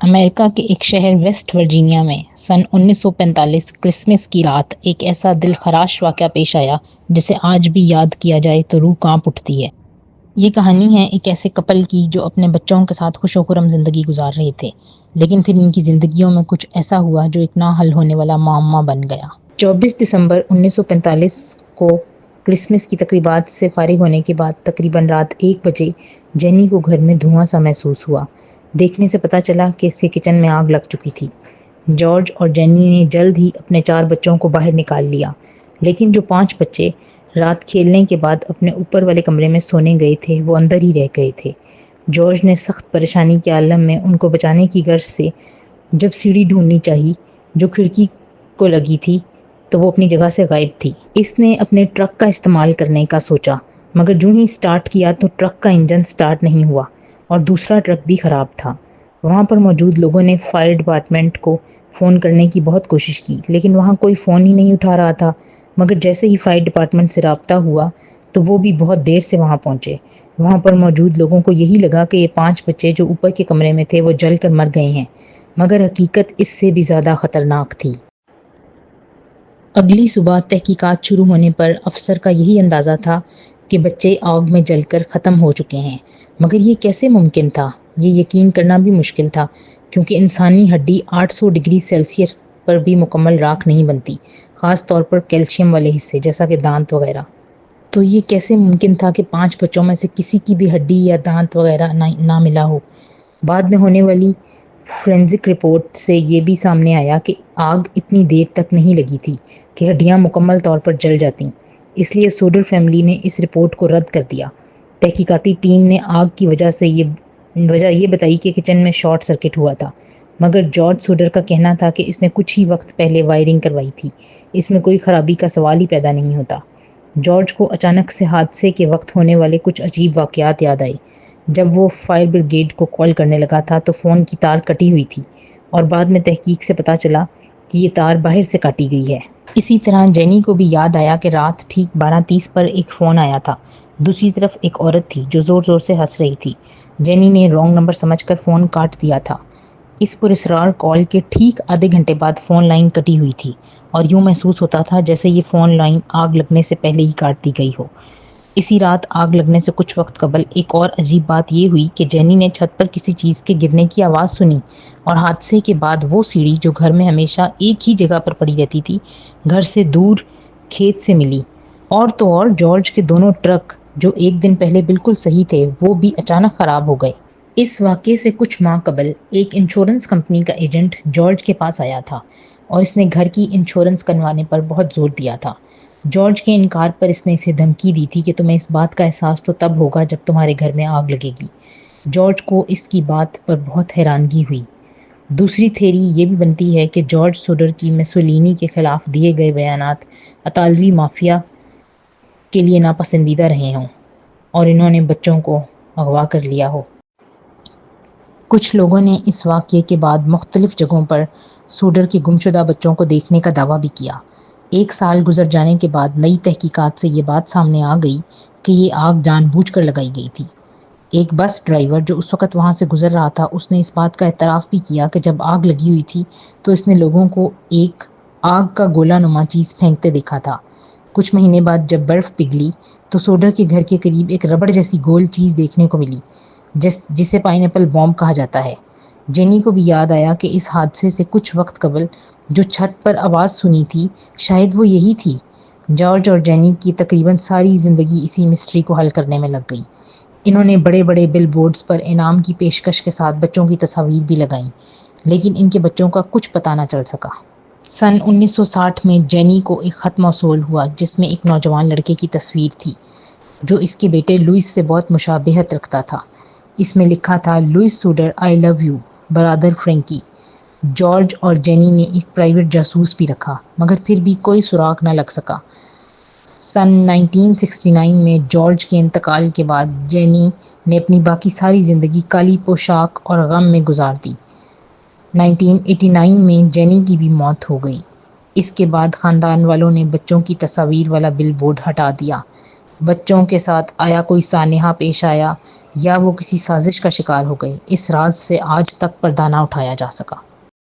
امریکہ کے ایک شہر ویسٹ ورجینیا میں سن 1945 کرسمس کی رات ایک ایسا دل خراش واقعہ پیش آیا جسے آج بھی یاد کیا جائے تو روح کانپ اٹھتی ہے۔ یہ کہانی ہے ایک ایسے کپل کی جو اپنے بچوں کے ساتھ خوش و خرم زندگی گزار رہے تھے، لیکن پھر ان کی زندگیوں میں کچھ ایسا ہوا جو ایک نہ حل ہونے والا معمہ بن گیا۔ 24 دسمبر 1945 کو کرسمس کی تقریبات سے فارغ ہونے کے بعد تقریباً رات 1 بجے جینی کو گھر میں دھواں سا محسوس ہوا۔ دیکھنے سے پتہ چلا کہ اس کے کچن میں آگ لگ چکی تھی۔ جارج اور جینی نے جلد ہی اپنے 4 بچوں کو باہر نکال لیا، لیکن جو 5 بچے رات کھیلنے کے بعد اپنے اوپر والے کمرے میں سونے گئے تھے وہ اندر ہی رہ گئے تھے۔ جارج نے سخت پریشانی کے عالم میں ان کو بچانے کی غرض سے جب سیڑھی ڈھونڈنی چاہی جو کھڑکی کو لگی تھی تو وہ اپنی جگہ سے غائب تھی۔ اس نے اپنے ٹرک کا استعمال کرنے کا سوچا، مگر جو ہی سٹارٹ کیا تو ٹرک کا انجن سٹارٹ نہیں ہوا اور دوسرا ٹرک بھی خراب تھا۔ وہاں پر موجود لوگوں نے فائر ڈپارٹمنٹ کو فون کرنے کی بہت کوشش کی، لیکن وہاں کوئی فون ہی نہیں اٹھا رہا تھا۔ مگر جیسے ہی فائر ڈپارٹمنٹ سے رابطہ ہوا تو وہ بھی بہت دیر سے وہاں پہنچے۔ وہاں پر موجود لوگوں کو یہی لگا کہ یہ 5 بچے جو اوپر کے کمرے میں تھے وہ جل کر مر گئے ہیں، مگر حقیقت اس سے بھی زیادہ خطرناک تھی۔ اگلی صبح تحقیقات شروع ہونے پر افسر کا یہی اندازہ تھا کہ بچے آگ میں جل کر ختم ہو چکے ہیں، مگر یہ کیسے ممکن تھا؟ یہ یقین کرنا بھی مشکل تھا، کیونکہ انسانی ہڈی 800 ڈگری سیلسیس پر بھی مکمل راکھ نہیں بنتی، خاص طور پر کیلشیم والے حصے جیسا کہ دانت وغیرہ۔ تو یہ کیسے ممکن تھا کہ 5 بچوں میں سے کسی کی بھی ہڈی یا دانت وغیرہ نہ ملا ہو؟ بعد میں ہونے والی فورینزک رپورٹ سے یہ بھی سامنے آیا کہ آگ اتنی دیر تک نہیں لگی تھی کہ ہڈیاں مکمل طور پر جل جاتیں، اس لیے سوڈر فیملی نے اس رپورٹ کو رد کر دیا۔ تحقیقاتی ٹیم نے آگ کی وجہ یہ بتائی کہ کچن میں شارٹ سرکٹ ہوا تھا، مگر جارج سوڈر کا کہنا تھا کہ اس نے کچھ ہی وقت پہلے وائرنگ کروائی تھی، اس میں کوئی خرابی کا سوال ہی پیدا نہیں ہوتا۔ جارج کو اچانک سے حادثے کے وقت ہونے والے کچھ عجیب واقعات یاد آئے۔ جب وہ فائر بریگیڈ کو کال کرنے لگا تھا تو فون کی تار کٹی ہوئی تھی، اور بعد میں تحقیق سے پتہ چلا کہ یہ تار باہر سے کاٹی گئی ہے۔ اسی طرح جینی کو بھی یاد آیا کہ رات ٹھیک 12:30 پر ایک فون آیا تھا۔ دوسری طرف ایک عورت تھی جو زور زور سے ہنس رہی تھی۔ جینی نے رانگ نمبر سمجھ کر فون کاٹ دیا تھا۔ اس پراسرار کال کے ٹھیک آدھے گھنٹے بعد فون لائن کٹی ہوئی تھی، اور یوں محسوس ہوتا تھا جیسے یہ فون لائن آگ لگنے سے پہلے ہی کاٹ دی گئی ہو۔ اسی رات آگ لگنے سے کچھ وقت قبل ایک اور عجیب بات یہ ہوئی کہ جینی نے چھت پر کسی چیز کے گرنے کی آواز سنی، اور حادثے کے بعد وہ سیڑھی جو گھر میں ہمیشہ ایک ہی جگہ پر پڑی رہتی تھی، گھر سے دور کھیت سے ملی۔ اور تو اور جارج کے دونوں ٹرک جو ایک دن پہلے بالکل صحیح تھے وہ بھی اچانک خراب ہو گئے۔ اس واقعے سے کچھ ماہ قبل ایک انشورنس کمپنی کا ایجنٹ جارج کے پاس آیا تھا، اور اس نے گھر کی انشورنس کروانے پر بہت زور دیا تھا۔ جارج کے انکار پر اس نے اسے دھمکی دی تھی کہ تمہیں اس بات کا احساس تو تب ہوگا جب تمہارے گھر میں آگ لگے گی۔ جارج کو اس کی بات پر بہت حیرانگی ہوئی۔ دوسری تھیوری یہ بھی بنتی ہے کہ جارج سوڈر کی میسولینی کے خلاف دیے گئے بیانات اطالوی مافیا کے لیے ناپسندیدہ رہے ہوں، اور انہوں نے بچوں کو اغوا کر لیا ہو۔ کچھ لوگوں نے اس واقعے کے بعد مختلف جگہوں پر سوڈر کے گمشدہ بچوں کو دیکھنے کا دعویٰ بھی کیا۔ 1 سال گزر جانے کے بعد نئی تحقیقات سے یہ بات سامنے آ گئی کہ یہ آگ جان بوجھ کر لگائی گئی تھی۔ ایک بس ڈرائیور جو اس وقت وہاں سے گزر رہا تھا، اس نے اس بات کا اعتراف بھی کیا کہ جب آگ لگی ہوئی تھی تو اس نے لوگوں کو ایک آگ کا گولہ نما چیز پھینکتے دیکھا تھا۔ کچھ مہینے بعد جب برف پگھلی تو سوڈر کے گھر کے قریب ایک ربڑ جیسی گول چیز دیکھنے کو ملی جسے پائن ایپل بوم کہا جاتا ہے۔ جینی کو بھی یاد آیا کہ اس حادثے سے کچھ وقت قبل جو چھت پر آواز سنی تھی شاید وہ یہی تھی۔ جارج اور جینی کی تقریباً ساری زندگی اسی مسٹری کو حل کرنے میں لگ گئی۔ انہوں نے بڑے بڑے بل بورڈز پر انعام کی پیشکش کے ساتھ بچوں کی تصاویر بھی لگائیں، لیکن ان کے بچوں کا کچھ پتہ نہ چل سکا۔ سن 1960 میں جینی کو ایک خط موصول ہوا جس میں ایک نوجوان لڑکے کی تصویر تھی جو اس کے بیٹے لوئس سے بہت مشابہت رکھتا تھا۔ اس میں لکھا تھا، لوئس سوڈر I love you brother Frankie. George اور جینی نے ایک پرائیویٹ جاسوس بھی رکھا، مگر پھر بھی کوئی سراغ نہ لگ سکا۔ سن 1969 میں جارج کے انتقال کے بعد جینی نے اپنی باقی ساری زندگی کالی پوشاک اور غم میں گزار دی۔ 1989 میں جینی کی بھی موت ہو گئی۔ اس کے بعد خاندان والوں نے بچوں کی تصاویر والا بل بورڈ ہٹا دیا۔ بچوں کے ساتھ آیا کوئی سانحہ پیش آیا یا وہ کسی سازش کا شکار ہو گئی؟ اس راز سے آج تک پردہ نہ اٹھایا جا سکا۔